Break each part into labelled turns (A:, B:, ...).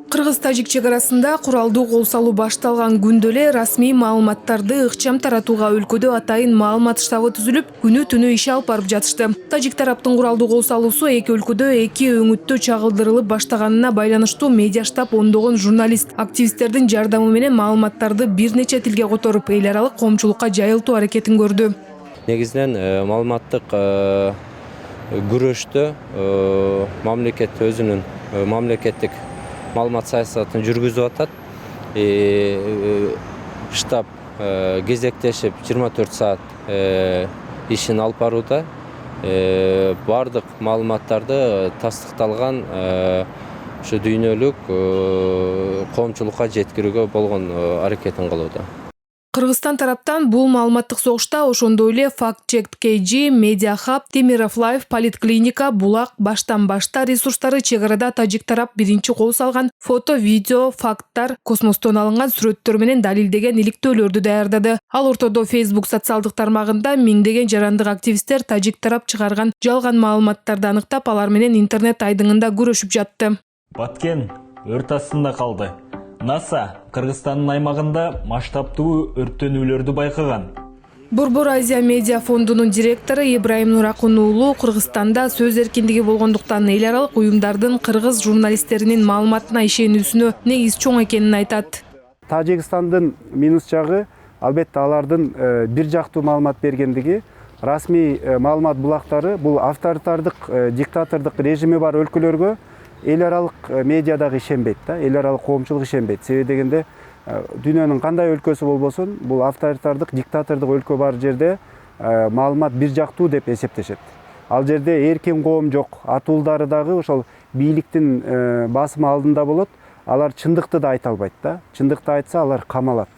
A: Кыргыз-тажик чегарасында куралдуу кол салуу башталган күндө эле расмий маалыматтарды ыкчам таратууга өлкөдө атайын маалымат штабы түзүлүп, күнү-түнү иш алып барып жатышты. Тажик тараптын куралдуу кол салуусу эки өлкөдө эки өңүттө чагылдырылып баштаганына байланыштуу медиа штаб ондогон журналист, активисттердин жардамы менен маалыматтарды бир нече тилге которуп, эл аралык коомчулукка жайылтуу аракетин көрдү.
B: Негизинен маалыматтык күрөштө мамлекет өзүнүн мамлекеттик маалымат саясатын жүргүзүп атат. Штаб кезектешип 24 саат ишин алып барууда. Бардык маалыматтарды тастыкталган ушу дүйнөлүк коомчулукка жеткирүүгө болгон аракетин кылууда.
A: Кыргызстан тараптан бул маалыматтык согушта ошондой эле Fact-Check KG, Media Hub, Темиров Life, Политклиника, Булак, баштан башта ресурстары, чегарада тажик тарап биринчи кол салган фото, видео, факттар, космостон алынган сүрөттөр менен далилдеген иликтөөлөрдү даярдады. Ал ортодо Facebook социалдык тармагында миңдеген жарандык активисттер тажик тарап чыгарган жалган маалыматтарды аныктап, алар менен интернет айдыңында күрөшүп жатты.
C: Баткен өрт астында калды. НАСА Кыргызстандын аймагында масштабтуу өрттөнүүлөрдү байкаган.
A: Борбор Азия медиа фондунун директору Ибраим Нуракун уулу Кыргызстанда сөз эркиндиги болгондуктан эл аралык уюмдардын кыргыз журналисттеринин маалыматына ишенүүсүнө негиз чоң экенин айтат.
D: Тажикстандын минус жагы албетте алардын бир жактуу маалымат бергендиги. Расмий маалымат булактары бул авторитардык, диктатордук режими бар өлкөлөргө эл аралык медиадагы ишенбейт да, эл аралык коомчулук ишенбейт. Себеби дегенде дүйнөнүн кандай өлкөсү болбосун, бул авторитардык, диктатордук өлкө бар жерде маалымат бир жактуу деп эсептешет. Ал жерде эркин коом жок, атуулдары дагы ошол бийликтин басымы алдында болот. Алар чындыкты да айта албайт да. Чындыкты айтса алар камалат.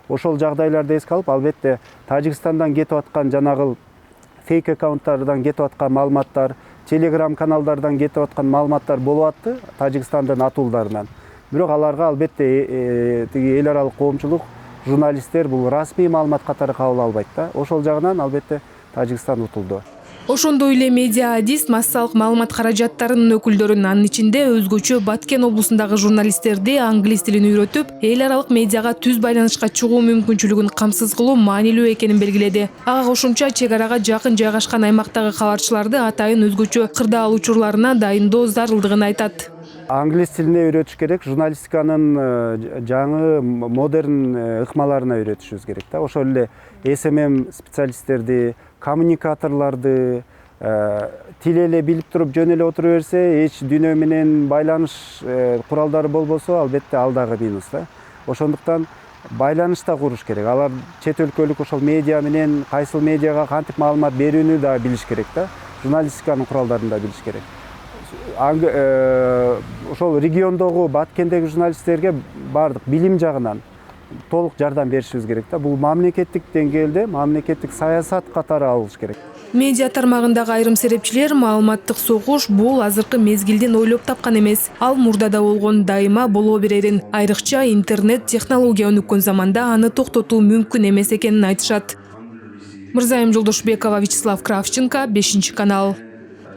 D: Ошол жагдайларды эске алып, албетте Тажикстандан кетип аткан жанагыл фейк аккаунттардан кетип аткан маалыматтар, Telegram каналдардан кетип аткан маалыматтар болуп атты Тажикстандын атуулдарынан. Бирок аларга албетте тиги эл аралык коомчулук, журналисттер бул расмий маалымат катары кабыл албайт да. Ошол жагынан албетте Тажикстан утулду.
A: Ошондой эле медиа адист массалык маалымат каражаттарынын өкүлдөрүн, анын ичинде өзгөчө Баткен облусундагы журналисттерди англис тилин үйрөтүп, эл аралык медиага түз байланышка чыгуу мүмкүнчүлүгүн камсыз кылуу маанилүү экенин белгиледи. Ага кошумча чегарага жакын жайгашкан аймактагы кабарчыларды атайын өзгөчө кырдаал учурларына дайындоо зарылдыгын айтат.
D: Англис тилине үйрөтүш керек, журналистиканын жаңы модерн ыкмаларына үйрөтүшүбүз керек да. Ошол эле SMM специалисттерди, коммуникаторлорду тил эле билип туруп жөн эле отура берсе, эч дүйнө менен байланыш куралдары болбосо, албетте ал дагы минус да. Ошондуктан байланыш да куруш керек. Алар чет өлкөлүк ошол медиа менен кайсыл медиага кантип маалымат берүүнү да билиш керек да. Журналистиканын куралдарын да билиш керек. Ошол региондогу Баткендеги журналисттерге бардык билим жагынан толук жардам беришибиз керек да. Бул мамлекеттик деңгээлде мамлекеттик саясат катары алыш керек.
A: Медиа тармагындагы айрым серепчилер маалыматтык согуш бул азыркы мезгилдин ойлоп тапкан эмес. Ал мурдада болгон, дайыма боло берерин. Айрыкча интернет технология өнүккөн заманда аны токтотуу мүмкүн эмес экенин айтышат. Мырзайым Жолдошбекова, Вячеслав Кравченко, 5 канал.